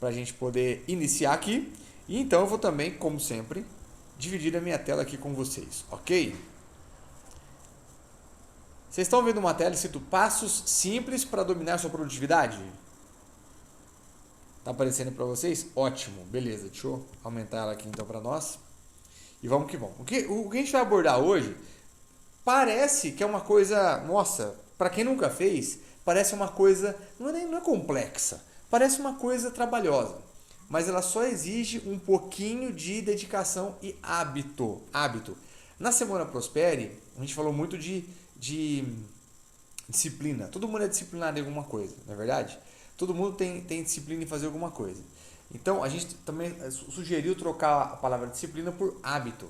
para a gente poder iniciar aqui. E então eu vou também, como sempre, dividir a minha tela aqui com vocês, ok? Vocês estão vendo uma tela escrito passos simples para dominar sua produtividade? Tá aparecendo para vocês? Ótimo, beleza. Deixa eu aumentar ela aqui então para nós. E vamos que vamos. O que a gente vai abordar hoje parece que é uma coisa, nossa, para quem nunca fez, parece uma coisa, não é complexa, parece uma coisa trabalhosa, mas ela só exige um pouquinho de dedicação e hábito. Na Semana Prospere, a gente falou muito de disciplina. Todo mundo é disciplinado em alguma coisa, não é verdade? Todo mundo tem disciplina em fazer alguma coisa. Então, a gente também sugeriu trocar a palavra disciplina por hábito.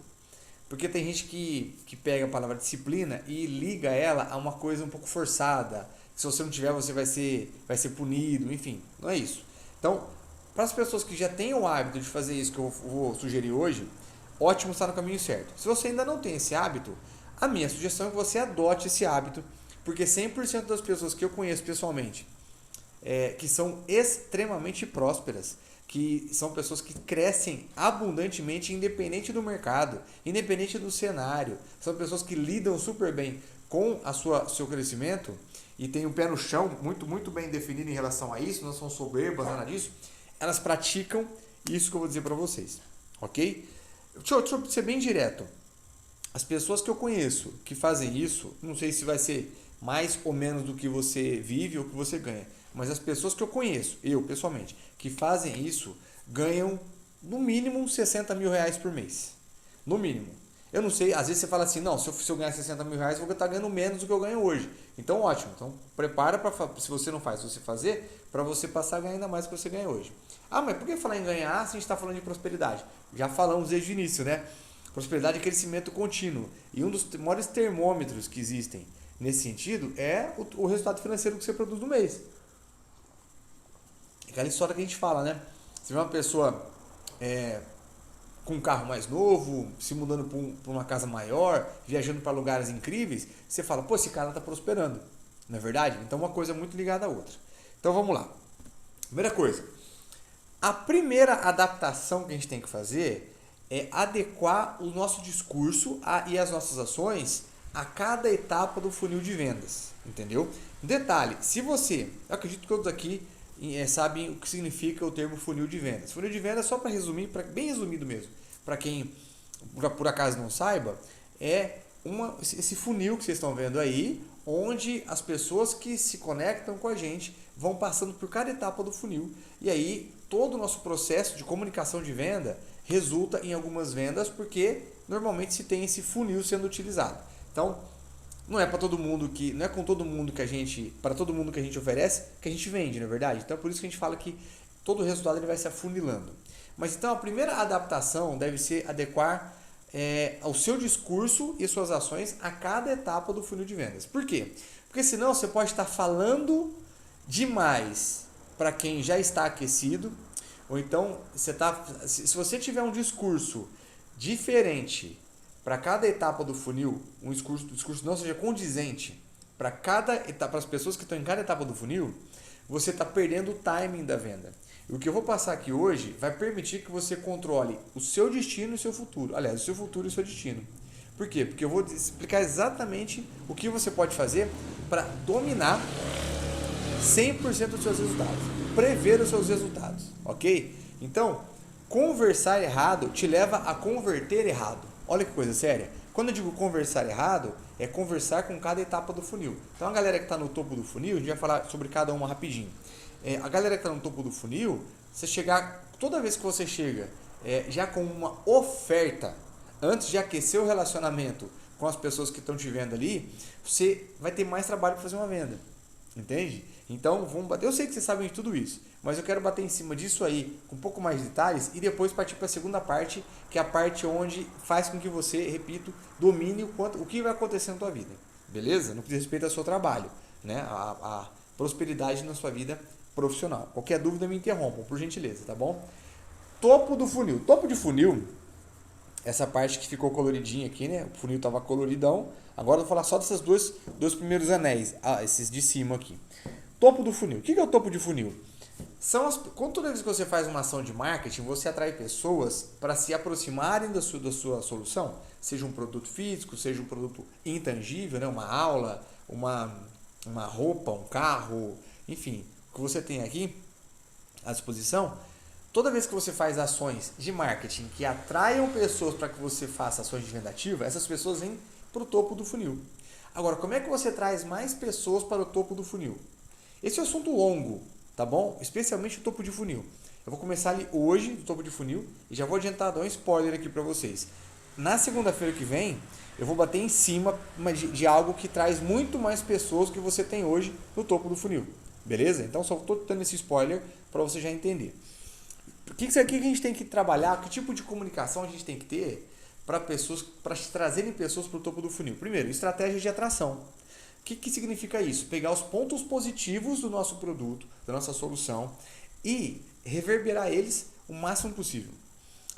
Porque tem gente que pega a palavra disciplina e liga ela a uma coisa um pouco forçada. Se você não tiver, você vai ser punido, enfim, não é isso. Então, para as pessoas que já têm o hábito de fazer isso que eu vou sugerir hoje, ótimo, está no caminho certo. Se você ainda não tem esse hábito, a minha sugestão é que você adote esse hábito, porque 100% das pessoas que eu conheço pessoalmente, que são extremamente prósperas, que são pessoas que crescem abundantemente independente do mercado, independente do cenário, são pessoas que lidam super bem com seu crescimento e têm o pé no chão muito bem definido em relação a isso, não são soberbas, nada disso, elas praticam isso que eu vou dizer para vocês, ok? Deixa eu ser bem direto. As pessoas que eu conheço que fazem isso, não sei se vai ser mais ou menos do que você vive ou que você ganha, mas as pessoas que eu conheço, eu pessoalmente, que fazem isso, ganham no mínimo uns 60 mil reais por mês. No mínimo. Eu não sei, às vezes você fala assim, não, se eu ganhar 60 mil reais, eu vou estar ganhando menos do que eu ganho hoje. Então, ótimo. Então, prepara para, se você não faz, você fazer, para você passar a ganhar ainda mais do que você ganha hoje. Ah, mas por que falar em ganhar se a gente está falando de prosperidade? Já falamos desde o início, né? Prosperidade é crescimento contínuo. E um dos maiores termômetros que existem nesse sentido é o resultado financeiro que você produz no mês. Aquela história que a gente fala, né? Você vê uma pessoa com um carro mais novo, se mudando para uma casa maior, viajando para lugares incríveis, você fala, pô, esse cara está prosperando. Não é verdade? Então uma coisa é muito ligada à outra. Então vamos lá. Primeira coisa. A primeira adaptação que a gente tem que fazer é adequar o nosso discurso e as nossas ações a cada etapa do funil de vendas. Entendeu? Detalhe, se você, eu acredito que todos aqui sabem o que significa o termo funil de vendas. Funil de vendas, só para resumir, bem resumido mesmo, para quem por acaso não saiba, é esse funil que vocês estão vendo aí, onde as pessoas que se conectam com a gente vão passando por cada etapa do funil. E aí todo o nosso processo de comunicação de venda resulta em algumas vendas, porque normalmente se tem esse funil sendo utilizado. Então, não é para todo mundo não é com todo mundo que a gente, para todo mundo que a gente oferece, que a gente vende, não é verdade? Então, por isso que a gente fala que todo o resultado ele vai se afunilando. Mas então a primeira adaptação deve ser adequar ao seu discurso e suas ações a cada etapa do funil de vendas. Por quê? Porque senão você pode estar falando demais para quem já está aquecido, ou então se você tiver um discurso diferente para cada etapa do funil, o discurso não seja condizente para cada etapa, para as pessoas que estão em cada etapa do funil, você está perdendo o timing da venda. E o que eu vou passar aqui hoje vai permitir que você controle o seu destino e o seu futuro. Aliás, o seu futuro e o seu destino. Por quê? Porque eu vou explicar exatamente o que você pode fazer para dominar 100% dos seus resultados. Prever os seus resultados, ok? Então, conversar errado te leva a converter errado. Olha que coisa séria. Quando eu digo conversar errado, é conversar com cada etapa do funil. Então a galera que está no topo do funil, a gente vai falar sobre cada uma rapidinho. A galera que está no topo do funil, toda vez que você chega já com uma oferta, antes de aquecer o relacionamento com as pessoas que estão te vendo ali, você vai ter mais trabalho para fazer uma venda. Entende? Então, vamos bater. Eu sei que vocês sabem de tudo isso, mas eu quero bater em cima disso aí com um pouco mais de detalhes e depois partir para a segunda parte, que é a parte onde faz com que você, repito, domine o que vai acontecer na tua vida. Beleza? No que diz respeito ao seu trabalho, né? A prosperidade na sua vida profissional. Qualquer dúvida me interrompam, por gentileza, tá bom? Topo do funil. Topo de funil, essa parte que ficou coloridinha aqui, né? O funil estava coloridão. Agora eu vou falar só desses dois primeiros anéis, esses de cima aqui. Topo do funil. O que é o topo de funil? Quando toda vez que você faz uma ação de marketing, você atrai pessoas para se aproximarem da sua solução, seja um produto físico, seja um produto intangível, né? Uma aula, uma roupa, um carro, enfim, o que você tem aqui à disposição. Toda vez que você faz ações de marketing que atraiam pessoas para que você faça ações de venda ativa, essas pessoas vêm para o topo do funil. Agora, como é que você traz mais pessoas para o topo do funil? Esse é um assunto longo, tá bom? Especialmente o topo de funil. Eu vou começar ali hoje, no topo de funil, e já vou adiantar, dar um spoiler aqui para vocês. Na segunda-feira que vem, eu vou bater em cima de algo que traz muito mais pessoas que você tem hoje no topo do funil. Beleza? Então, só estou dando esse spoiler para você já entender. O que a gente tem que trabalhar? Que tipo de comunicação a gente tem que ter para trazerem pessoas para o topo do funil? Primeiro, estratégia de atração. O que significa isso? Pegar os pontos positivos do nosso produto, da nossa solução e reverberar eles o máximo possível.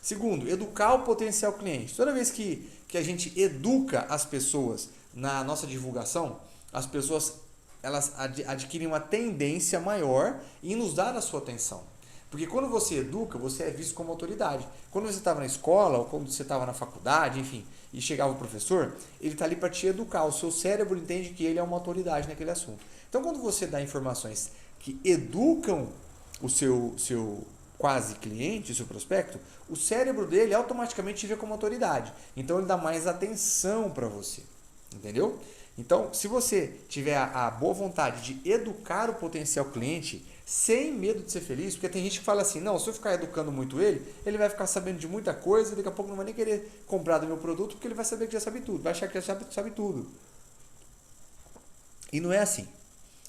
Segundo, educar o potencial cliente. Toda vez que a gente educa as pessoas na nossa divulgação, as pessoas elas adquirem uma tendência maior em nos dar a sua atenção. Porque quando você educa, você é visto como autoridade. Quando você estava na escola, ou quando você estava na faculdade, enfim, e chegava o professor, ele está ali para te educar. O seu cérebro entende que ele é uma autoridade naquele assunto. Então, quando você dá informações que educam o seu quase cliente, o seu prospecto, o cérebro dele automaticamente te vê como autoridade. Então, ele dá mais atenção para você. Entendeu? Então, se você tiver a boa vontade de educar o potencial cliente, sem medo de ser feliz, porque tem gente que fala assim, não, se eu ficar educando muito ele vai ficar sabendo de muita coisa, daqui a pouco não vai nem querer comprar do meu produto, porque ele vai saber que já sabe tudo, vai achar que já sabe tudo. E não é assim.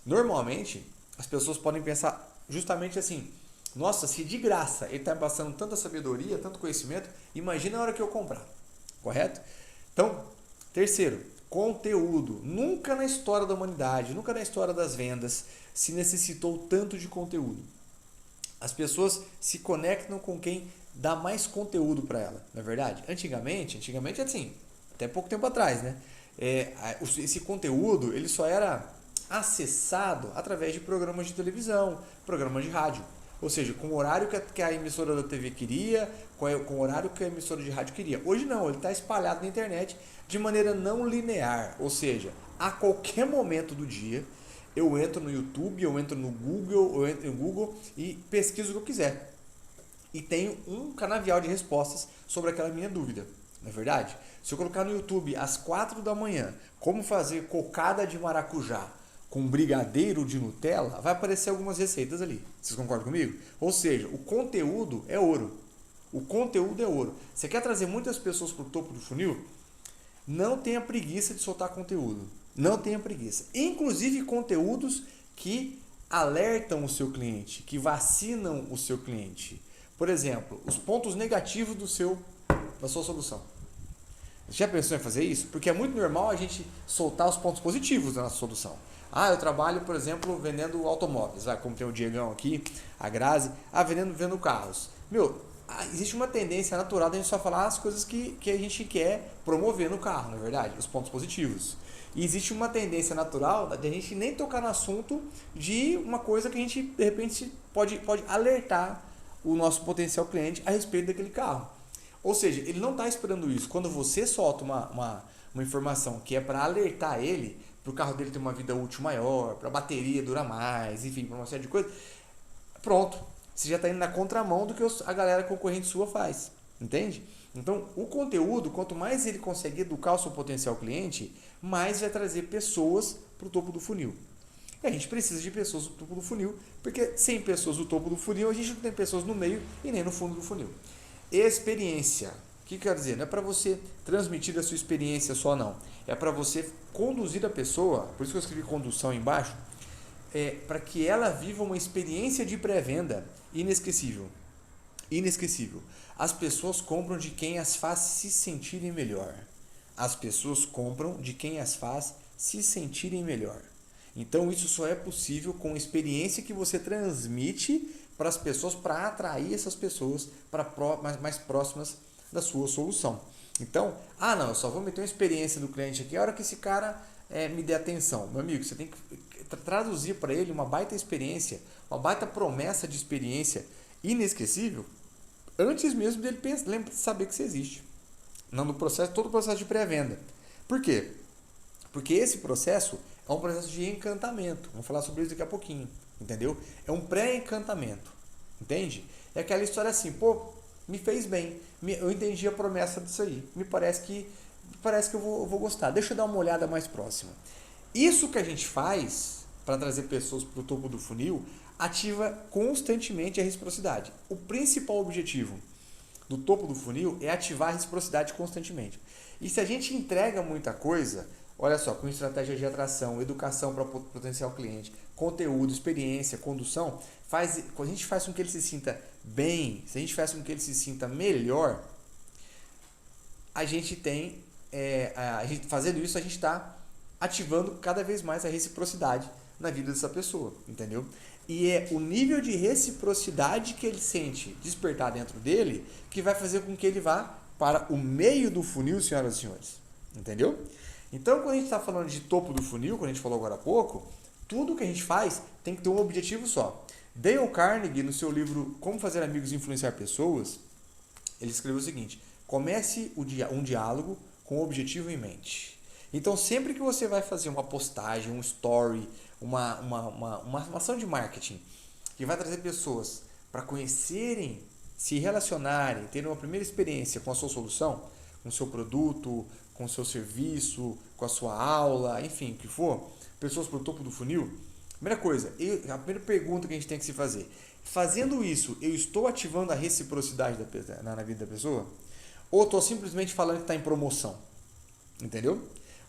Normalmente, as pessoas podem pensar justamente assim, nossa, se de graça ele está me passando tanta sabedoria, tanto conhecimento, imagina a hora que eu comprar, correto? Então, terceiro, conteúdo. Nunca na história da humanidade, nunca na história das vendas se necessitou tanto de conteúdo. As pessoas se conectam com quem dá mais conteúdo para ela, não é verdade? Antigamente assim, até pouco tempo atrás, né? Esse conteúdo ele só era acessado através de programas de televisão, programas de rádio. Ou seja, com o horário que a emissora da TV queria, com o horário que a emissora de rádio queria. Hoje não, ele está espalhado na internet de maneira não linear. Ou seja, a qualquer momento do dia, eu entro no YouTube, eu entro no Google e pesquiso o que eu quiser. E tenho um canavial de respostas sobre aquela minha dúvida. Não é verdade? Se eu colocar no YouTube às 4 da manhã, como fazer cocada de maracujá com brigadeiro de Nutella, vai aparecer algumas receitas ali. Vocês concordam comigo? Ou seja, o conteúdo é ouro. O conteúdo é ouro. Você quer trazer muitas pessoas para o topo do funil? Não tenha preguiça de soltar conteúdo. Não tenha preguiça. Inclusive conteúdos que alertam o seu cliente, que vacinam o seu cliente. Por exemplo, os pontos negativos da sua solução. Você já pensou em fazer isso? Porque é muito normal a gente soltar os pontos positivos da nossa solução. Eu trabalho, por exemplo, vendendo automóveis. Como tem o Diegão aqui, a Grazi. Vendendo carros. Existe uma tendência natural de a gente só falar as coisas que a gente quer promover no carro, na verdade, os pontos positivos. E existe uma tendência natural de a gente nem tocar no assunto de uma coisa que a gente, de repente, pode alertar o nosso potencial cliente a respeito daquele carro. Ou seja, ele não está esperando isso. Quando você solta uma informação que é para alertar ele, para o carro dele ter uma vida útil maior, para a bateria durar mais, enfim, para uma série de coisas, pronto. Você já está indo na contramão do que a galera concorrente sua faz. Entende? Então, o conteúdo, quanto mais ele consegue educar o seu potencial cliente, mais vai trazer pessoas para o topo do funil. E a gente precisa de pessoas no topo do funil, porque sem pessoas no topo do funil, a gente não tem pessoas no meio e nem no fundo do funil. Experiência. O que quer dizer? Não é para você transmitir a sua experiência só, não. É para você conduzir a pessoa, por isso que eu escrevi condução embaixo, para que ela viva uma experiência de pré-venda inesquecível. Inesquecível. As pessoas compram de quem as faz se sentirem melhor. As pessoas compram de quem as faz se sentirem melhor. Então isso só é possível com a experiência que você transmite para as pessoas, para atrair essas pessoas para mais próximas da sua solução. Então, não, eu só vou meter uma experiência do cliente aqui a hora que esse cara me der atenção. Meu amigo, você tem que traduzir para ele uma baita experiência, uma baita promessa de experiência inesquecível, antes mesmo dele saber que você existe. Não no processo, todo o processo de pré-venda. Por quê? Porque esse processo é um processo de encantamento. Vamos falar sobre isso daqui a pouquinho, entendeu? É um pré-encantamento, entende? É aquela história assim, pô, me fez bem, eu entendi a promessa disso aí, me parece que eu vou gostar, deixa eu dar uma olhada mais próxima. Isso que a gente faz para trazer pessoas para o topo do funil ativa constantemente a reciprocidade. O principal objetivo do topo do funil é ativar a reciprocidade constantemente. E se a gente entrega muita coisa, olha só, com estratégia de atração, educação para potencial cliente, conteúdo, experiência, condução, quando a gente faz com que ele se sinta bem, se a gente faz com que ele se sinta melhor, a gente tem, fazendo isso, a gente está ativando cada vez mais a reciprocidade na vida dessa pessoa, entendeu? E é o nível de reciprocidade que ele sente despertar dentro dele que vai fazer com que ele vá para o meio do funil, senhoras e senhores, entendeu? Então, quando a gente está falando de topo do funil, como a gente falou agora há pouco, tudo que a gente faz tem que ter um objetivo só. Dale Carnegie, no seu livro Como Fazer Amigos e Influenciar Pessoas, ele escreveu o seguinte: comece um diálogo com o objetivo em mente. Então, sempre que você vai fazer uma postagem, um story, uma ação de marketing que vai trazer pessoas para conhecerem, se relacionarem, terem uma primeira experiência com a sua solução, com o seu produto, com o seu serviço, com a sua aula, enfim, o que for, pessoas para o topo do funil, primeira coisa, a primeira pergunta que a gente tem que se fazer: fazendo isso, eu estou ativando a reciprocidade na vida da pessoa? Ou estou simplesmente falando que está em promoção? Entendeu?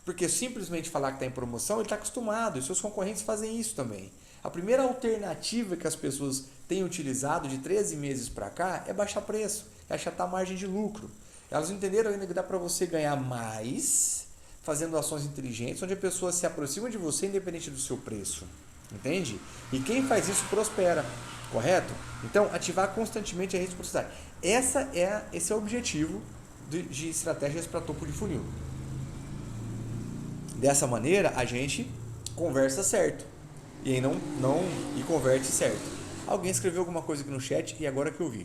Porque simplesmente falar que está em promoção, ele está acostumado, e seus concorrentes fazem isso também. A primeira alternativa que as pessoas têm utilizado de 13 meses para cá é baixar preço, é achatar a margem de lucro. Elas entenderam ainda que dá para você ganhar mais fazendo ações inteligentes, onde a pessoa se aproxima de você independente do seu preço. Entende? E quem faz isso prospera, correto? Então, ativar constantemente a reciprocidade. Esse é o objetivo de estratégias para topo de funil. Dessa maneira, a gente conversa certo. E aí e converte certo. Alguém escreveu alguma coisa aqui no chat e agora que eu vi.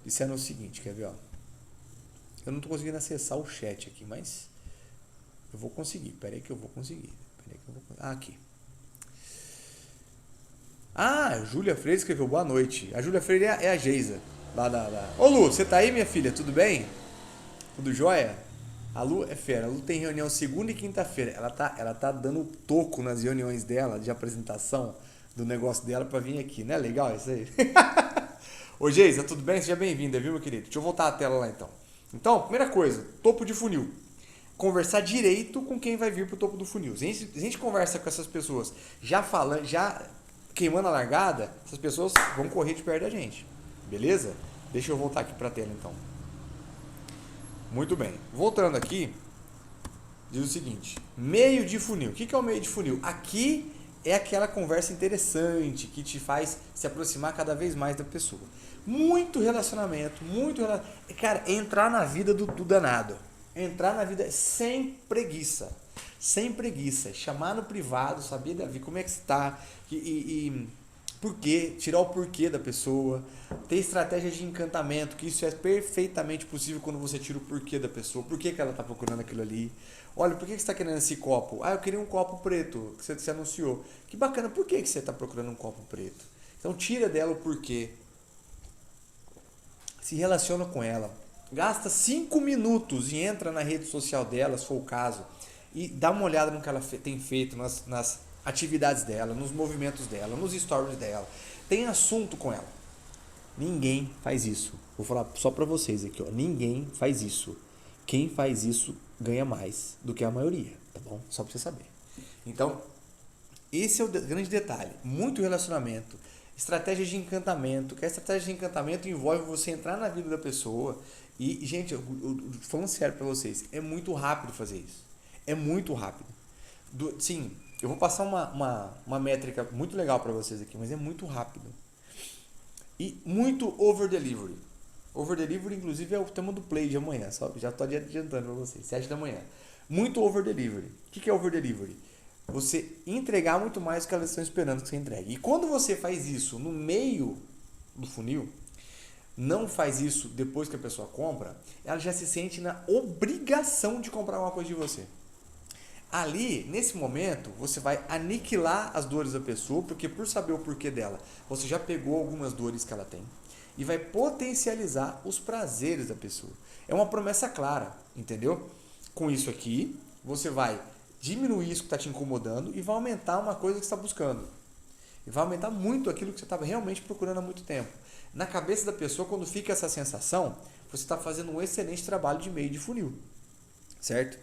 Dizendo o seguinte, quer ver, ó? Eu não estou conseguindo acessar o chat aqui, mas eu vou conseguir. Peraí que eu vou conseguir. Aqui. A Júlia Freire escreveu boa noite. A Júlia Freire é a Geisa. Ô Lu, você tá aí, minha filha? Tudo bem? Tudo jóia? A Lu é fera. A Lu tem reunião segunda e quinta-feira. Ela tá dando toco nas reuniões dela de apresentação do negócio dela para vir aqui. Não é legal isso aí? Ô Geisa, tudo bem? Seja bem-vinda, viu, meu querido? Deixa eu voltar a tela lá então. Então, primeira coisa, topo de funil. Conversar direito com quem vai vir pro topo do funil. Se a gente conversa com essas pessoas já queimando a largada, essas pessoas vão correr de perto da gente. Beleza? Deixa eu voltar aqui para a tela então. Muito bem. Voltando aqui, diz o seguinte: meio de funil. O que é o meio de funil? Aqui é aquela conversa interessante que te faz se aproximar cada vez mais da pessoa. Muito relacionamento. Cara, entrar na vida do danado. Entrar na vida sem preguiça. Sem preguiça. Chamar no privado, saber, Davi, como é que está e porquê, tirar o porquê da pessoa. Ter estratégia de encantamento, que isso é perfeitamente possível quando você tira o porquê da pessoa. Por que ela está procurando aquilo ali? Olha, por que você está querendo esse copo? Eu queria um copo preto, que você anunciou. Que bacana, por que você está procurando um copo preto? Então tira dela o porquê. Se relaciona com ela. Gasta 5 minutos e entra na rede social dela, se for o caso, e dá uma olhada no que ela tem feito nas atividades dela, nos movimentos dela, nos stories dela. Tem assunto com ela. Ninguém faz isso. Vou falar só para vocês aqui, ó. Ninguém faz isso. Quem faz isso ganha mais do que a maioria, tá bom? Só para você saber. Então, esse é o grande detalhe. Muito relacionamento, estratégia de encantamento. Que a estratégia de encantamento envolve você entrar na vida da pessoa e, gente, eu falando sério para vocês, é muito rápido fazer isso. É muito rápido. Sim, eu vou passar uma métrica muito legal para vocês aqui, mas é muito rápido. E muito over-delivery. Over-delivery, inclusive, é o tema do play de amanhã. Já estou adiantando para vocês, 7 da manhã. Muito over-delivery. O que é over-delivery? você entregar muito mais do que elas estão esperando que você entregue. E quando você faz isso no meio do funil, não faz isso depois que a pessoa compra, ela já se sente na obrigação de comprar uma coisa de você. Ali, nesse momento, você vai aniquilar as dores da pessoa, porque por saber o porquê dela, você já pegou algumas dores que ela tem e vai potencializar os prazeres da pessoa. É uma promessa clara, entendeu? Com isso aqui, você vai diminuir isso que está te incomodando e vai aumentar uma coisa que você está buscando. E vai aumentar muito aquilo que você estava realmente procurando há muito tempo. Na cabeça da pessoa, quando fica essa sensação, você está fazendo um excelente trabalho de meio de funil, certo?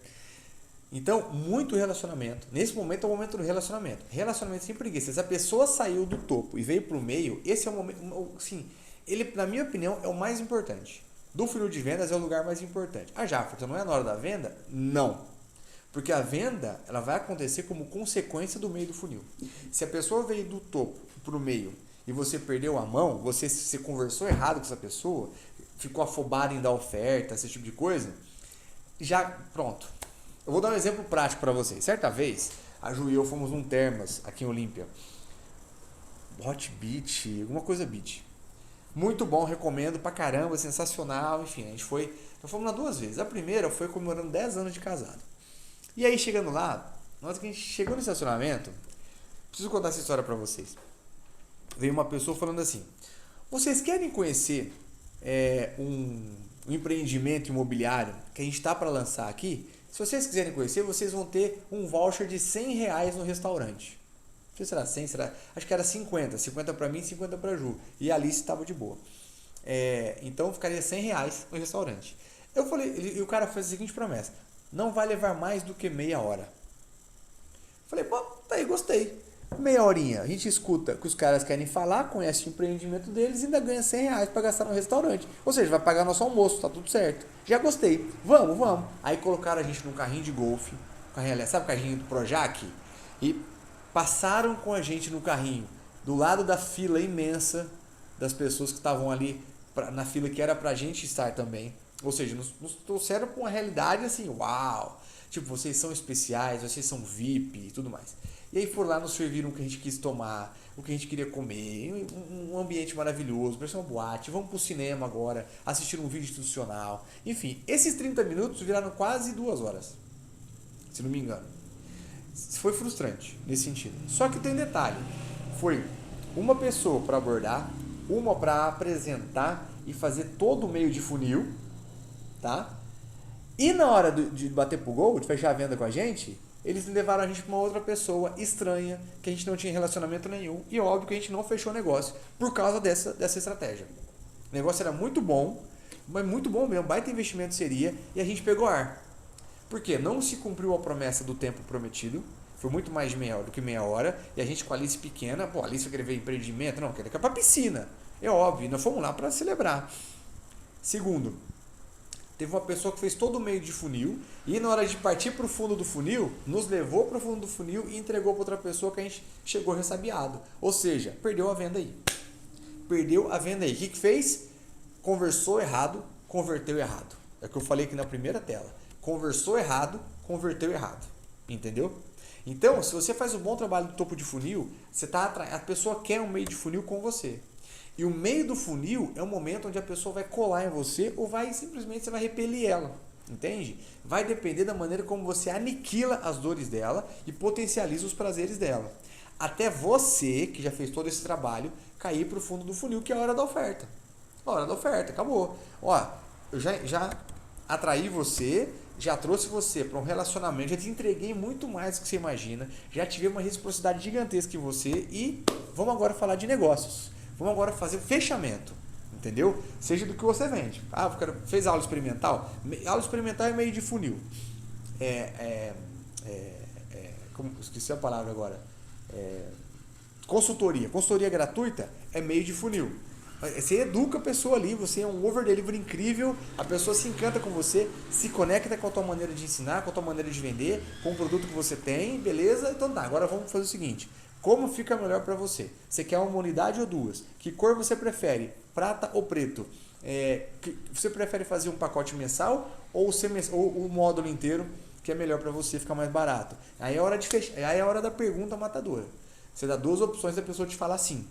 Então, muito relacionamento. Nesse momento é o momento do relacionamento. Relacionamento sem preguiça. Se a pessoa saiu do topo e veio para o meio, esse é o momento, sim, ele, na minha opinião, é o mais importante. Do funil de vendas é o lugar mais importante. Ah, Jafferson, não é na hora da venda? Não. Porque a venda ela vai acontecer como consequência do meio do funil. Se a pessoa veio do topo para o meio e você perdeu a mão, você conversou errado com essa pessoa, ficou afobado em dar oferta, esse tipo de coisa, já pronto. Eu vou dar um exemplo prático para vocês. Certa vez, a Ju e eu fomos num Termas aqui em Olímpia. Hot Beach, alguma coisa beach. Muito bom, recomendo pra caramba, sensacional. Enfim, a gente foi. Nós fomos lá 2 vezes. A primeira foi comemorando 10 anos de casado. E aí, chegando lá, na hora que a gente chegou no estacionamento, preciso contar essa história pra vocês. Veio uma pessoa falando assim: vocês querem conhecer um empreendimento imobiliário que a gente está para lançar aqui? Se vocês quiserem conhecer, vocês vão ter um voucher de R$100 no restaurante. Não sei se era 100, será? Acho que era 50. 50 para mim e 50 para a Ju. E a Alice estava de boa. Então ficaria R$100 no restaurante. Eu falei, e o cara fez a seguinte promessa: não vai levar mais do que meia hora. Falei, pô, tá aí, gostei. Meia horinha, a gente escuta o que os caras querem falar, conhece o empreendimento deles e ainda ganha R$100 para gastar no restaurante. Ou seja, vai pagar nosso almoço, tá tudo certo. Já gostei. Vamos. Aí colocaram a gente num carrinho de golfe, sabe o carrinho do Projac? E passaram com a gente no carrinho, do lado da fila imensa das pessoas que estavam ali na fila que era pra gente estar também. Ou seja, nos trouxeram para uma realidade assim, uau! Tipo, vocês são especiais, vocês são VIP e tudo mais. E aí foram lá, nos serviram o que a gente quis tomar, o que a gente queria comer, um ambiente maravilhoso, parecia uma boate, vamos pro cinema agora, assistir um vídeo institucional. Enfim, esses 30 minutos viraram quase 2 horas, se não me engano. Foi frustrante nesse sentido. Só que tem detalhe, foi uma pessoa para abordar, uma para apresentar e fazer todo o meio de funil, tá? E na hora de bater pro gol, de fechar a venda com a gente, eles levaram a gente para uma outra pessoa estranha, que a gente não tinha relacionamento nenhum, e óbvio que a gente não fechou o negócio por causa dessa estratégia. O negócio era muito bom, mas muito bom mesmo, baita investimento seria, e a gente pegou ar. Por quê? Não se cumpriu a promessa do tempo prometido, foi muito mais de meia hora do que meia hora, e a gente com a Alice pequena, a Alice vai querer ver empreendimento? Não, quer ir pra piscina. É óbvio, nós fomos lá para celebrar. Segundo, teve uma pessoa que fez todo o meio de funil e na hora de partir para o fundo do funil, nos levou para o fundo do funil e entregou para outra pessoa que a gente chegou ressabiado. Ou seja, perdeu a venda aí. Perdeu a venda aí. O que fez? Conversou errado, converteu errado. É o que eu falei aqui na primeira tela. Conversou errado, converteu errado. Entendeu? Então, se você faz um bom trabalho no topo de funil, a pessoa quer um meio de funil com você. E o meio do funil é o momento onde a pessoa vai colar em você ou simplesmente você vai repelir ela, entende? Vai depender da maneira como você aniquila as dores dela e potencializa os prazeres dela. Até você, que já fez todo esse trabalho, cair para o fundo do funil, que é a hora da oferta. A hora da oferta, acabou. Ó, eu já atraí você, já trouxe você para um relacionamento, já te entreguei muito mais do que você imagina, já tive uma reciprocidade gigantesca em você e vamos agora falar de negócios. Vamos agora fazer o fechamento, entendeu? Seja do que você vende. Ah, fez aula experimental? Aula experimental é meio de funil. Esqueci a palavra agora. Consultoria. Consultoria gratuita é meio de funil. Você educa a pessoa ali, você é um over delivery incrível, a pessoa se encanta com você, se conecta com a tua maneira de ensinar, com a tua maneira de vender, com o produto que você tem, beleza? Então tá, agora vamos fazer o seguinte. Como fica melhor para você? Você quer uma unidade ou 2? Que cor você prefere? Prata ou preto? Você prefere fazer um pacote mensal ou o módulo inteiro que é melhor para você, ficar mais barato. Aí é hora de fechar, aí é a hora da pergunta matadora. Você dá duas opções da pessoa te falar sim.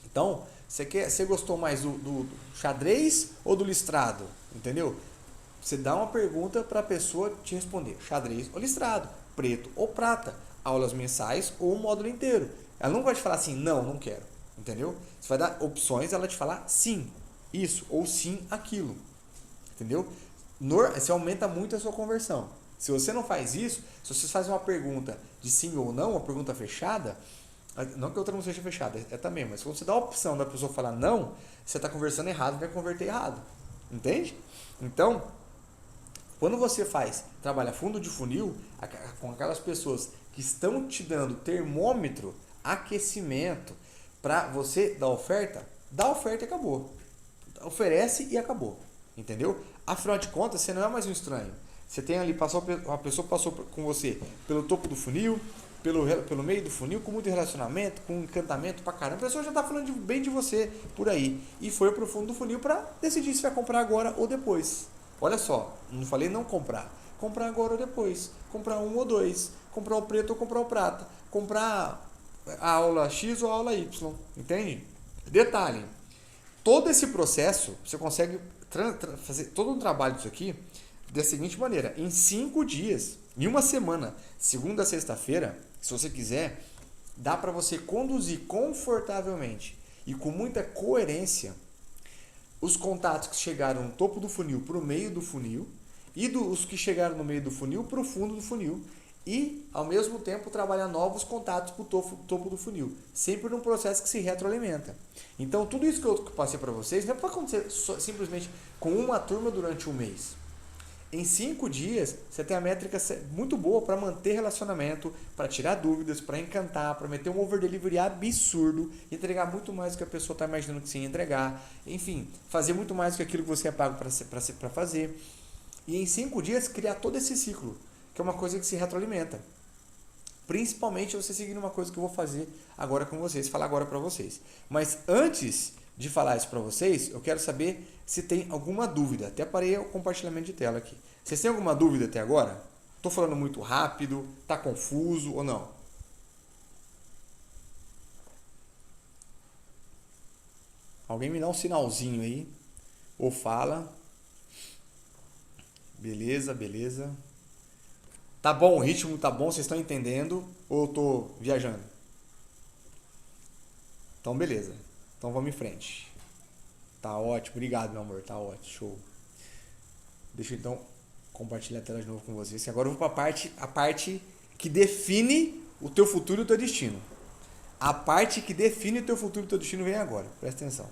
Então, você gostou mais do xadrez ou do listrado? Entendeu? Você dá uma pergunta para a pessoa te responder: xadrez ou listrado, preto ou prata, aulas mensais ou o módulo inteiro. Ela não vai te falar assim, não, não quero. Entendeu? Você vai dar opções, ela te falar sim, isso, ou sim, aquilo. Entendeu? Você aumenta muito a sua conversão. Se você não faz isso, se você faz uma pergunta de sim ou não, uma pergunta fechada, não que a outra não seja fechada, é também, mas se você dá a opção da pessoa falar não, você está conversando errado, vai converter errado. Entende? Então, quando você trabalha fundo de funil, com aquelas pessoas que estão te dando termômetro, aquecimento, para você dar oferta, dá oferta e acabou. Oferece e acabou. Entendeu? Afinal de contas, você não é mais um estranho. Você tem ali, a pessoa passou com você pelo topo do funil, pelo meio do funil, com muito relacionamento, com encantamento pra caramba. A pessoa já tá falando bem de você por aí. E foi pro fundo do funil para decidir se vai comprar agora ou depois. Olha só, não falei não comprar. Comprar agora ou depois. Comprar um ou dois. Comprar o preto ou comprar o prata. Comprar a aula X ou a aula Y. Entende? Detalhe. Todo esse processo, você consegue fazer todo um trabalho disso aqui da seguinte maneira: em 5 dias, em uma semana, segunda a sexta-feira, se você quiser, dá para você conduzir confortavelmente e com muita coerência os contatos que chegaram no topo do funil para o meio do funil e os que chegaram no meio do funil para o fundo do funil e, ao mesmo tempo, trabalhar novos contatos para o topo do funil, sempre num processo que se retroalimenta. Então, tudo isso que eu passei para vocês não é para acontecer simplesmente com uma turma durante um mês. Em 5 dias, você tem a métrica muito boa para manter relacionamento, para tirar dúvidas, para encantar, para meter um over delivery absurdo, entregar muito mais do que a pessoa está imaginando que você ia entregar, enfim, fazer muito mais do que aquilo que você é pago para fazer. E em 5 dias, criar todo esse ciclo, que é uma coisa que se retroalimenta. Principalmente você seguindo uma coisa que eu vou fazer agora com vocês, falar agora para vocês. Mas antes de falar isso para vocês, eu quero saber se tem alguma dúvida. Até parei o compartilhamento de tela aqui. Vocês têm alguma dúvida até agora? Estou falando muito rápido? Está confuso ou não? Alguém me dá um sinalzinho aí. Ou fala. Beleza, beleza. Tá bom, o ritmo tá bom, vocês estão entendendo? Ou eu tô viajando? Então, beleza. Então, vamos em frente. Tá ótimo, obrigado, meu amor. Tá ótimo, show. Deixa eu então compartilhar a tela de novo com vocês. Que agora eu vou para a parte que define o teu futuro e o teu destino. A parte que define o teu futuro e o teu destino vem agora. Presta atenção.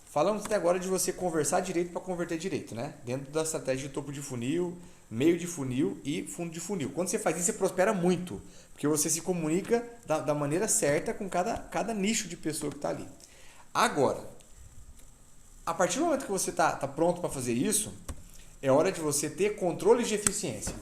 Falamos até agora de você conversar direito para converter direito, né? Dentro da estratégia de topo de funil, meio de funil e fundo de funil. Quando você faz isso, você prospera muito, porque você se comunica da maneira certa com cada nicho de pessoa que está ali. Agora, a partir do momento que você está pronto para fazer isso, é hora de você ter controle de eficiência.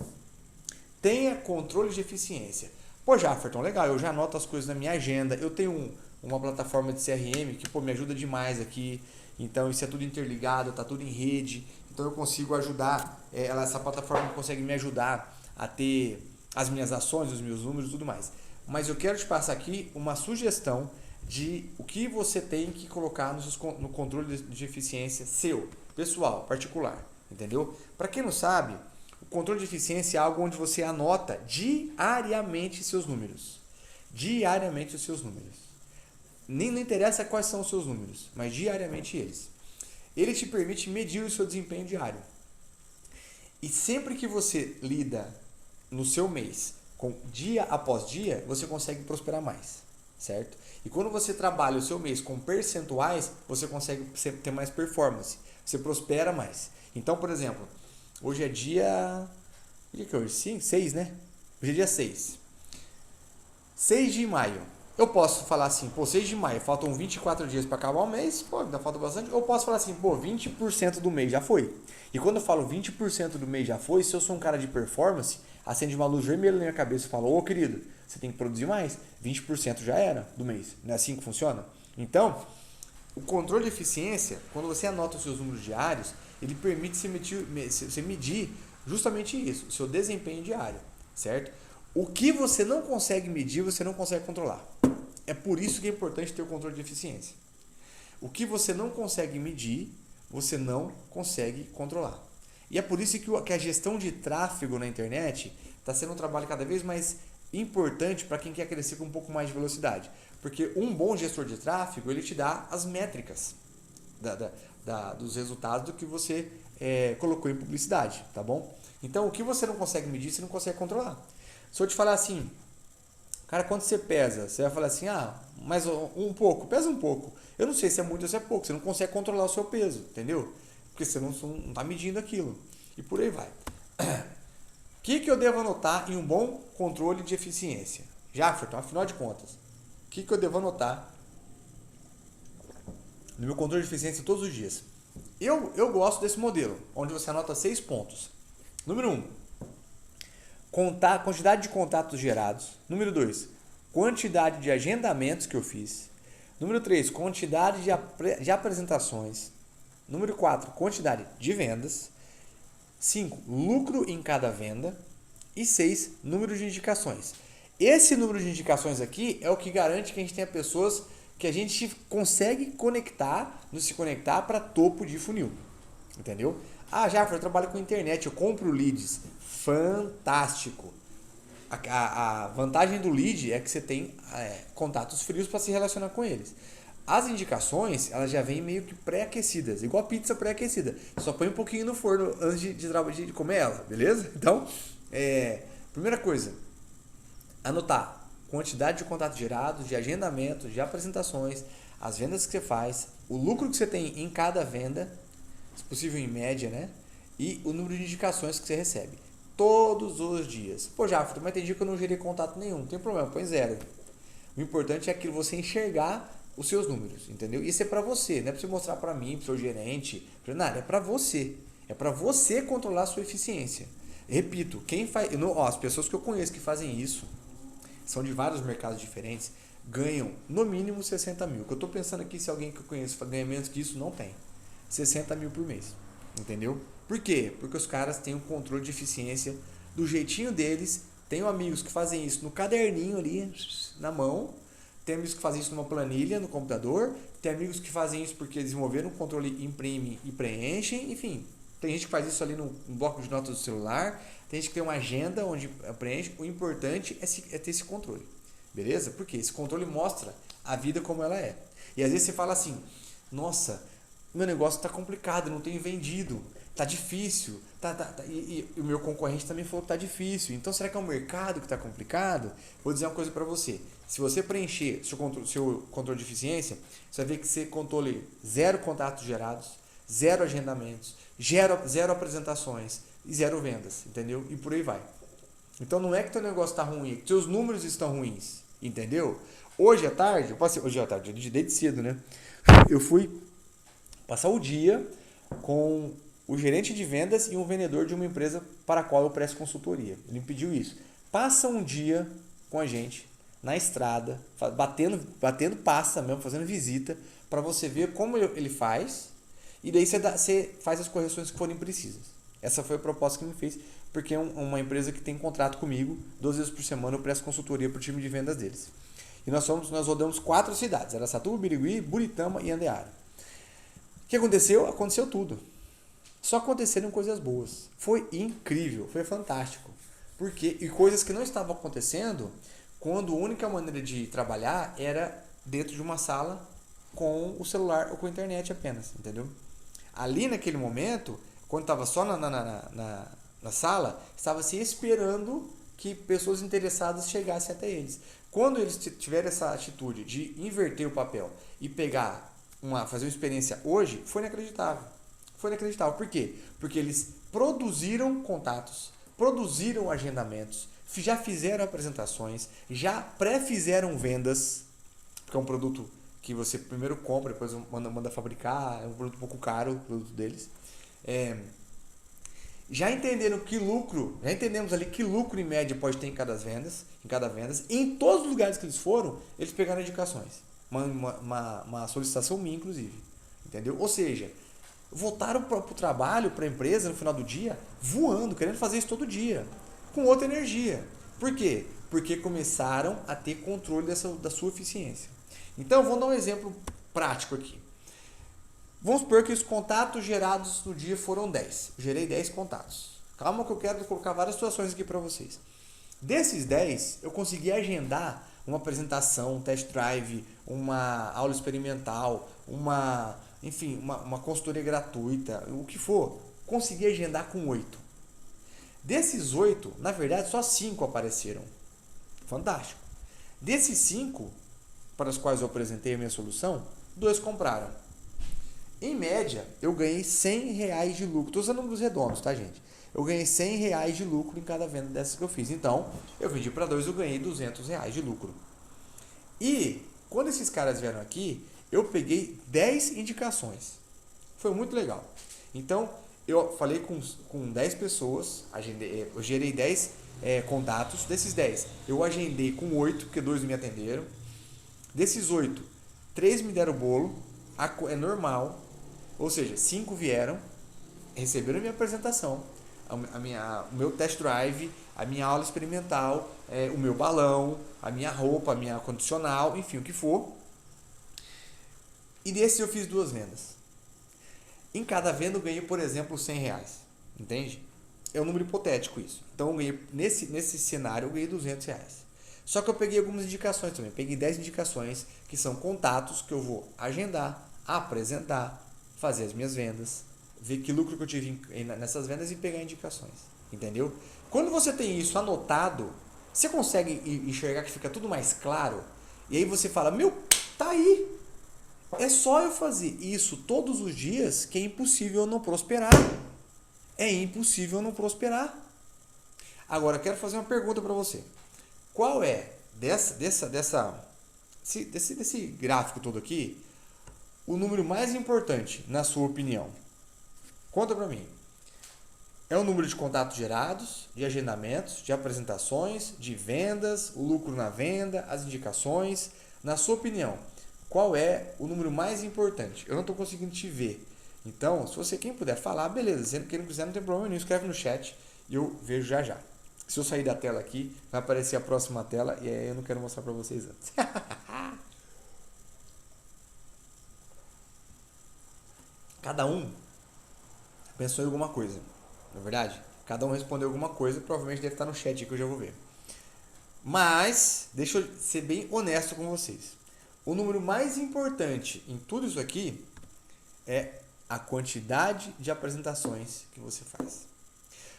Tenha controle de eficiência. Pô, Jafferton, legal, eu já anoto as coisas na minha agenda, eu tenho uma plataforma de CRM que me ajuda demais aqui. Então isso é tudo interligado, está tudo em rede. Então eu consigo ajudar, essa plataforma consegue me ajudar a ter as minhas ações, os meus números e tudo mais. Mas eu quero te passar aqui uma sugestão de o que você tem que colocar no controle de eficiência seu, pessoal, particular. Entendeu? Para quem não sabe, o controle de eficiência é algo onde você anota diariamente seus números. Diariamente os seus números. Nem interessa quais são os seus números, mas diariamente eles. Ele te permite medir o seu desempenho diário. E sempre que você lida no seu mês com dia após dia, você consegue prosperar mais, certo? E quando você trabalha o seu mês com percentuais, você consegue ter mais performance, você prospera mais. Então, por exemplo, hoje é dia... Que dia que é hoje? 5, 6, né? Hoje é dia 6. 6 de maio. Eu posso falar assim, pô, 6 de maio, faltam 24 dias para acabar o mês, pô, ainda falta bastante. Eu posso falar assim, pô, 20% do mês já foi. E quando eu falo 20% do mês já foi, se eu sou um cara de performance, acende uma luz vermelha na minha cabeça e fala, ô querido, você tem que produzir mais. 20% já era do mês. Não é assim que funciona? Então, o controle de eficiência, quando você anota os seus números diários, ele permite você medir justamente isso, o seu desempenho diário, certo? O que você não consegue medir, você não consegue controlar. É por isso que é importante ter o controle de eficiência. O que você não consegue medir, você não consegue controlar. E é por isso que a gestão de tráfego na internet está sendo um trabalho cada vez mais importante para quem quer crescer com um pouco mais de velocidade. Porque um bom gestor de tráfego, ele te dá as métricas dos resultados do que você colocou em publicidade, tá bom? Então, o que você não consegue medir, você não consegue controlar. Se eu te falar assim, cara, quanto você pesa? Você vai falar assim, mas um pouco, pesa um pouco. Eu não sei se é muito ou se é pouco, você não consegue controlar o seu peso, entendeu? Porque você não está medindo aquilo. E por aí vai. O que eu devo anotar em um bom controle de eficiência? Jafferton, afinal de contas, o que eu devo anotar no meu controle de eficiência todos os dias? Eu gosto desse modelo, onde você anota 6 pontos. Número 1, quantidade de contatos gerados. Número 2, quantidade de agendamentos que eu fiz. Número 3, quantidade de apresentações. Número 4, quantidade de vendas. 5, lucro em cada venda. E 6, número de indicações. Esse número de indicações aqui é o que garante que a gente tenha pessoas que a gente consegue se conectar para topo de funil. Entendeu? Jaffer, eu trabalho com internet, eu compro leads. Fantástico. A vantagem do lead é que você tem contatos frios para se relacionar com eles. As indicações, elas já vêm meio que pré-aquecidas, igual a pizza pré-aquecida. Só põe um pouquinho no forno antes de comer ela, beleza? Então, primeira coisa, anotar quantidade de contatos gerados, de agendamentos, de apresentações, as vendas que você faz, o lucro que você tem em cada venda, se possível em média, né? E o número de indicações que você recebe. Todos os dias. Pô, Jaffer, mas tem dia que eu não gerei contato nenhum. Não tem problema, põe 0. O importante é aquilo você enxergar os seus números, entendeu? Isso é para você, não é para você mostrar para mim, para o seu gerente, nada, é para você. É para você controlar a sua eficiência. Repito, as pessoas que eu conheço que fazem isso, são de vários mercados diferentes, ganham no mínimo 60 mil. O que eu estou pensando aqui, se alguém que eu conheço ganha menos que isso, não tem. 60 mil por mês, entendeu? Por quê? Porque os caras têm um controle de eficiência do jeitinho deles. Tenho amigos que fazem isso no caderninho ali, na mão. Tem amigos que fazem isso numa planilha, no computador. Tem amigos que fazem isso porque desenvolveram um controle, imprime e preenchem. Enfim, tem gente que faz isso ali no bloco de notas do celular. Tem gente que tem uma agenda onde preenche. O importante é ter esse controle. Beleza? Porque esse controle mostra a vida como ela é. E às vezes você fala assim, nossa, meu negócio está complicado, não tenho vendido. Tá difícil, e o meu concorrente também falou que tá difícil. Então, será que é o mercado que está complicado? Vou dizer uma coisa para você. Se você preencher seu controle de eficiência, você vai ver que você controle 0 contatos gerados, 0 agendamentos, 0 apresentações e 0 vendas, entendeu? E por aí vai. Então, não é que teu negócio está ruim, é que seus números estão ruins, entendeu? Hoje à tarde, desde cedo, né? Eu fui passar o dia com o gerente de vendas e um vendedor de uma empresa para a qual eu presto consultoria. Ele me pediu isso. Passa um dia com a gente na estrada, batendo passa mesmo, fazendo visita, para você ver como ele faz e daí você faz as correções que forem precisas. Essa foi a proposta que ele me fez, porque é uma empresa que tem contrato comigo, 2 vezes por semana eu presto consultoria para o time de vendas deles. E nós rodamos 4 cidades, Araçatuba, Birigui, Buritama e Andeara. O que aconteceu? Aconteceu tudo. Só aconteceram coisas boas. Foi incrível, foi fantástico. E coisas que não estavam acontecendo quando a única maneira de trabalhar era dentro de uma sala com o celular ou com a internet apenas, entendeu? Ali naquele momento, quando estava só na sala, estava se esperando que pessoas interessadas chegassem até eles. Quando eles tiveram essa atitude de inverter o papel e fazer uma experiência hoje, foi inacreditável. Foi inacreditável. Por quê? Porque eles produziram contatos, produziram agendamentos, já fizeram apresentações, já pré-fizeram vendas, porque é um produto que você primeiro compra, depois manda fabricar, é um produto um pouco caro, o produto deles. Já entendemos ali que lucro em média pode ter em cada venda. E em todos os lugares que eles foram, eles pegaram indicações. Uma solicitação minha, inclusive. Entendeu? Ou seja, voltaram para o trabalho, para a empresa no final do dia, voando, querendo fazer isso todo dia, com outra energia. Por quê? Porque começaram a ter controle da sua eficiência. Então, vou dar um exemplo prático aqui. Vamos supor que os contatos gerados no dia foram 10. Eu gerei 10 contatos. Calma que eu quero colocar várias situações aqui para vocês. Desses 10, eu consegui agendar uma apresentação, um test drive, uma aula experimental, uma consultoria gratuita, o que for. Consegui agendar com 8. Desses 8, na verdade, só 5 apareceram. Fantástico. Desses 5, para os quais eu apresentei a minha solução, 2 compraram. Em média, eu ganhei R$100 de lucro. Estou usando números redondos, tá, gente? Eu ganhei R$100 de lucro em cada venda dessas que eu fiz. Então, eu vendi para 2, eu ganhei R$200 de lucro. E, quando esses caras vieram aqui, eu peguei 10 indicações. Foi muito legal. Então, eu falei com 10 pessoas, eu gerei 10 contatos. Desses 10, eu agendei com 8, porque 2 não me atenderam. Desses 8, 3 me deram o bolo, é normal. Ou seja, 5 vieram, receberam a minha apresentação, o meu test drive, a minha aula experimental, o meu balão, a minha roupa, a minha condicional, enfim, o que for. E desse eu fiz 2 vendas. Em cada venda eu ganhei, por exemplo, R$100. Entende? É um número hipotético isso. Então eu ganhei, nesse cenário eu ganhei R$200. Só que eu peguei algumas indicações também. Peguei 10 indicações que são contatos que eu vou agendar, apresentar, fazer as minhas vendas, ver que lucro que eu tive nessas vendas e pegar indicações. Entendeu? Quando você tem isso anotado, você consegue enxergar que fica tudo mais claro. E aí você fala, tá aí. É só eu fazer isso todos os dias que é impossível eu não prosperar. É impossível eu não prosperar. Agora, eu quero fazer uma pergunta para você. Qual é, desse gráfico todo aqui, o número mais importante, na sua opinião? Conta para mim. É o número de contatos gerados, de agendamentos, de apresentações, de vendas, o lucro na venda, as indicações. Na sua opinião, qual é o número mais importante? Eu não estou conseguindo te ver. Então, se você quem puder falar, beleza. Quem não quiser, não tem problema nenhum. Escreve no chat e eu vejo já já. Se eu sair da tela aqui, vai aparecer a próxima tela e aí eu não quero mostrar para vocês antes. Cada um pensou em alguma coisa, não é verdade? Cada um respondeu alguma coisa, provavelmente deve estar no chat que eu já vou ver. Mas, deixa eu ser bem honesto com vocês. O número mais importante em tudo isso aqui é a quantidade de apresentações que você faz.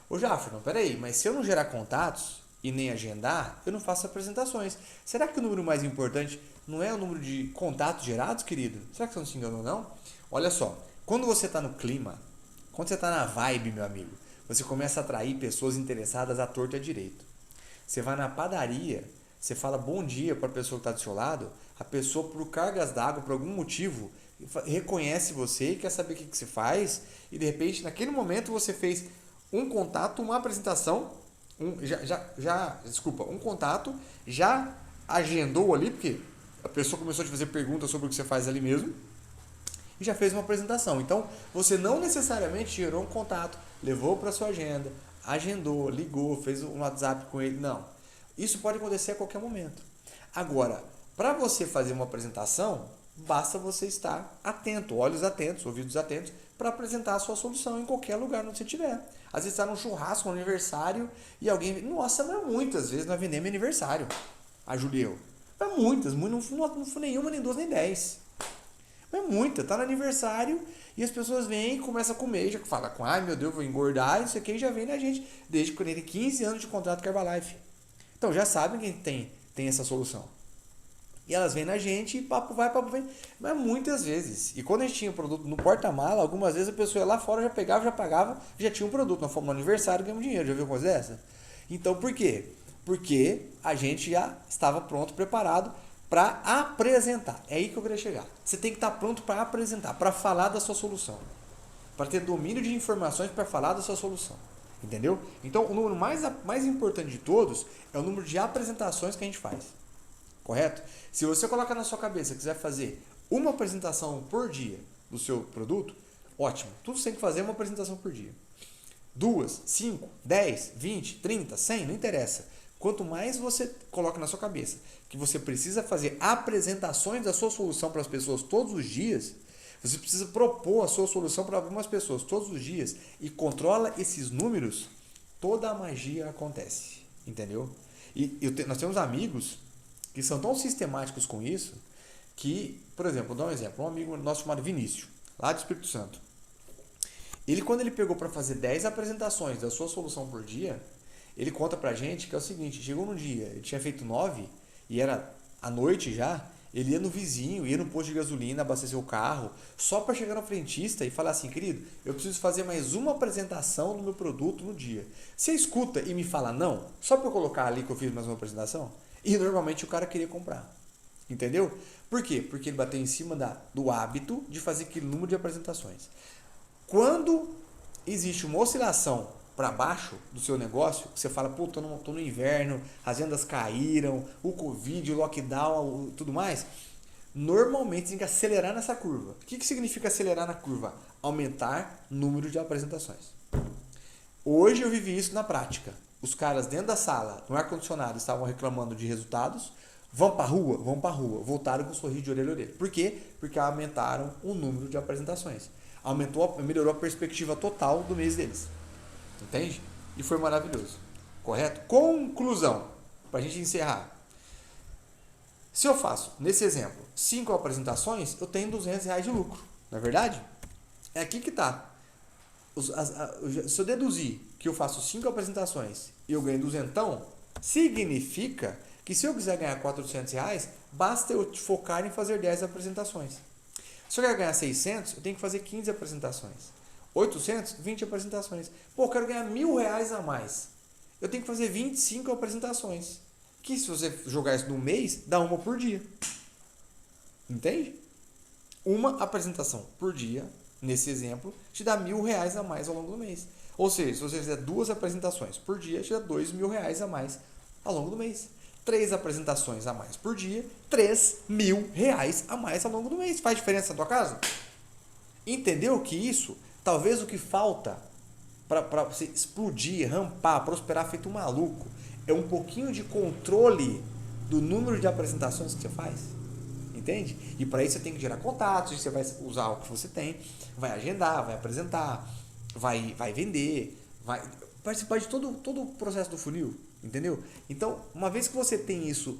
Ô Jaffer, peraí, mas se eu não gerar contatos e nem agendar, eu não faço apresentações. Será que o número mais importante não é o número de contatos gerados, querido? Será que você não se enganou, não? Olha só, quando você está no clima, quando você está na vibe, meu amigo, você começa a atrair pessoas interessadas à torta e à direito. Você vai na padaria, você fala bom dia para a pessoa que está do seu lado, a pessoa, por cargas d'água, por algum motivo, reconhece você e quer saber o que você faz, e de repente, naquele momento, você fez um contato, uma apresentação, um contato, já agendou ali, porque a pessoa começou a te fazer perguntas sobre o que você faz ali mesmo, e já fez uma apresentação. Então, você não necessariamente gerou um contato, levou para sua agenda, agendou, ligou, fez um WhatsApp com ele. Não. Isso pode acontecer a qualquer momento. Agora, para você fazer uma apresentação, basta você estar atento, olhos atentos, ouvidos atentos, para apresentar a sua solução em qualquer lugar onde você estiver. Às vezes está num churrasco, um aniversário, e alguém... Nossa, mas muitas vezes nós vendemos aniversário. A Julieu. Mas muitas, não foi nenhuma, nem 2, nem 10. Mas muita, tá no aniversário e as pessoas vêm e começam a comer, já fala, ai meu Deus, vou engordar, isso aqui já vem na gente, desde que ele tem 15 anos de contrato com a Herbalife. Então já sabem que tem essa solução. E elas vêm na gente e papo vai, papo vem. Mas muitas vezes. E quando a gente tinha o produto no porta-mala, algumas vezes a pessoa ia lá fora, já pegava, já pagava, já tinha um produto. Nós fomos no aniversário e ganhamos dinheiro. Já viu coisa dessa? Então por quê? Porque a gente já estava pronto, preparado para apresentar. É aí que eu queria chegar. Você tem que estar pronto para apresentar, para falar da sua solução. Para ter domínio de informações para falar da sua solução. Entendeu? Então o número mais importante de todos é o número de apresentações que a gente faz. Correto? Se você colocar na sua cabeça que quiser fazer uma apresentação por dia do seu produto, Ótimo. Tudo que você tem que fazer é uma apresentação por dia. 2, 5, 10, 20, 30, 100, não interessa. Quanto mais você coloca na sua cabeça que você precisa fazer apresentações da sua solução para as pessoas todos os dias, você precisa propor a sua solução para algumas pessoas todos os dias e controla esses números, toda a magia acontece. Entendeu? E nós temos amigos que são tão sistemáticos com isso que, por exemplo, vou dar um exemplo. Um amigo nosso chamado Vinícius, lá do Espírito Santo. Quando ele pegou para fazer 10 apresentações da sua solução por dia, ele conta pra gente que é o seguinte, chegou num dia, ele tinha feito 9 e era à noite já, ele ia no vizinho, ia no posto de gasolina, abastecer o carro, só para chegar no frentista e falar assim, querido, eu preciso fazer mais uma apresentação do meu produto no dia. Você escuta e me fala não, só para eu colocar ali que eu fiz mais uma apresentação? E normalmente o cara queria comprar. Entendeu? Por quê? Porque ele bateu em cima do hábito de fazer aquele número de apresentações. Quando existe uma oscilação para baixo do seu negócio, você fala, pô, tô no inverno, as vendas caíram, o Covid, o lockdown, tudo mais, normalmente tem que acelerar nessa curva. O que significa acelerar na curva? Aumentar o número de apresentações. Hoje eu vivi isso na prática. Os caras dentro da sala, no ar-condicionado, estavam reclamando de resultados, vão para a rua, voltaram com um sorriso de orelha a orelha. Por quê? Porque aumentaram o número de apresentações. Melhorou a perspectiva total do mês deles. Entende? E foi maravilhoso. Correto? Conclusão. Para a gente encerrar. Se eu faço, nesse exemplo, 5 apresentações, eu tenho R$200 de lucro. Não é verdade? É aqui que está. Se eu deduzir que eu faço 5 apresentações e eu ganho 200, significa que se eu quiser ganhar R$400, basta eu focar em fazer 10 apresentações. Se eu quero ganhar 600, eu tenho que fazer 15 apresentações. 800, 20 apresentações. Pô, eu quero ganhar R$1.000 a mais. Eu tenho que fazer 25 apresentações. Que se você jogar isso no mês, dá uma por dia. Entende? Uma apresentação por dia, nesse exemplo, te dá R$1.000 a mais ao longo do mês. Ou seja, se você fizer 2 apresentações por dia, te dá R$2.000 a mais ao longo do mês. 3 apresentações a mais por dia, R$3.000 a mais ao longo do mês. Faz diferença na tua casa? Entendeu que isso, talvez o que falta para você explodir, rampar, prosperar feito um maluco, é um pouquinho de controle do número de apresentações que você faz. Entende? E para isso você tem que gerar contatos, você vai usar o que você tem, vai agendar, vai apresentar, vai vender, vai participar de todo o processo do funil. Entendeu? Então, uma vez que você tem isso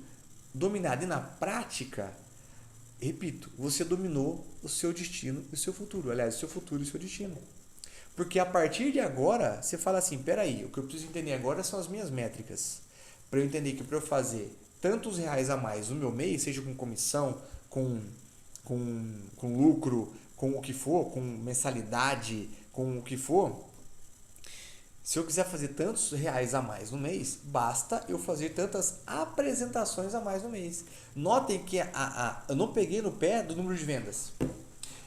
dominado e na prática, repito, você dominou o seu destino e o seu futuro. Aliás, o seu futuro e o seu destino. Porque a partir de agora, você fala assim, peraí, o que eu preciso entender agora são as minhas métricas. Para eu entender que para eu fazer tantos reais a mais no meu mês, seja com comissão, com lucro, com o que for, com mensalidade, com o que for, se eu quiser fazer tantos reais a mais no mês, basta eu fazer tantas apresentações a mais no mês. Notem que eu não peguei no pé do número de vendas.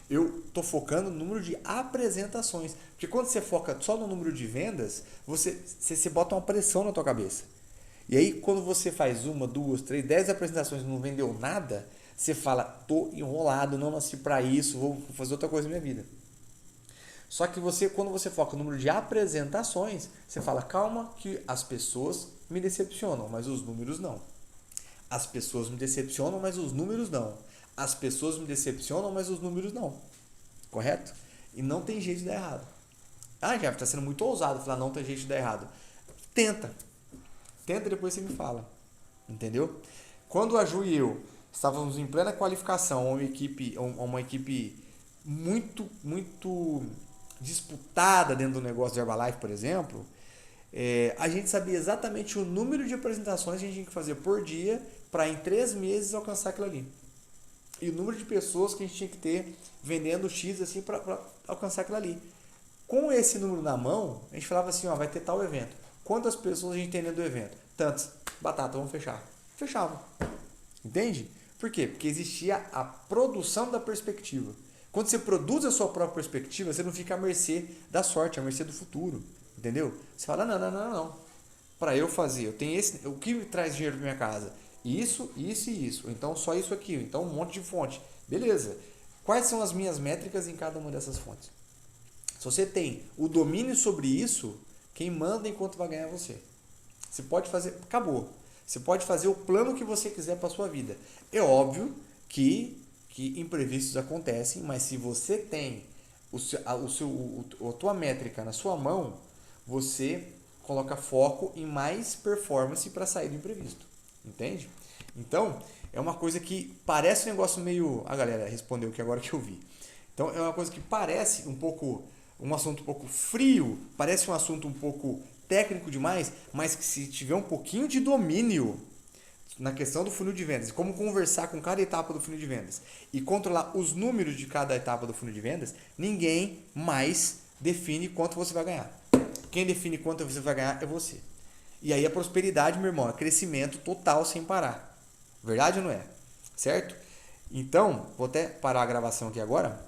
Eu estou focando no número de apresentações. Porque quando você foca só no número de vendas, você bota uma pressão na tua cabeça. E aí, quando você faz 1, 2, 3, 10 apresentações e não vendeu nada, você fala, tô enrolado, não nasci para isso, vou fazer outra coisa na minha vida. Só que quando você foca no número de apresentações, você fala, calma que as pessoas me decepcionam, mas os números não. As pessoas me decepcionam, mas os números não. As pessoas me decepcionam, mas os números não. Correto? E não tem jeito de dar errado. Ah, Jeff, está sendo muito ousado falar não tem jeito de dar errado. Tenta e depois você me fala. Entendeu? Quando a Ju e eu estávamos em plena qualificação a uma equipe muito, muito disputada dentro do negócio de Herbalife, por exemplo, a gente sabia exatamente o número de apresentações que a gente tinha que fazer por dia para em 3 meses alcançar aquilo ali. E o número de pessoas que a gente tinha que ter vendendo X assim para alcançar aquilo ali. Com esse número na mão, a gente falava assim, ó, vai ter tal evento. Quantas pessoas a gente tem dentro do evento? Tantas. Batata, vamos fechar. Fechava. Entende? Por quê? Porque existia a produção da perspectiva. Quando você produz a sua própria perspectiva, você não fica à mercê da sorte, à mercê do futuro. Entendeu? Você fala, não. Para eu fazer, eu tenho o que me traz dinheiro para minha casa? Isso e isso. Então só isso aqui. Então um monte de fonte. Beleza. Quais são as minhas métricas em cada uma dessas fontes? Se você tem o domínio sobre isso, quem manda em quanto vai ganhar é você. Você pode fazer, acabou. Você pode fazer o plano que você quiser para sua vida. É óbvio que imprevistos acontecem, mas se você tem a tua métrica na sua mão, você coloca foco em mais performance para sair do imprevisto. Entende? Então, é uma coisa que parece um negócio meio... A galera respondeu que agora que eu vi. Então, é uma coisa que parece um pouco... Um assunto um pouco frio, parece um assunto um pouco técnico demais, mas que se tiver um pouquinho de domínio na questão do funil de vendas, como conversar com cada etapa do funil de vendas e controlar os números de cada etapa do funil de vendas, ninguém mais define quanto você vai ganhar. Quem define quanto você vai ganhar é você. E aí a prosperidade, meu irmão, é crescimento total sem parar. Verdade ou não é? Certo? Então, vou até parar a gravação aqui agora.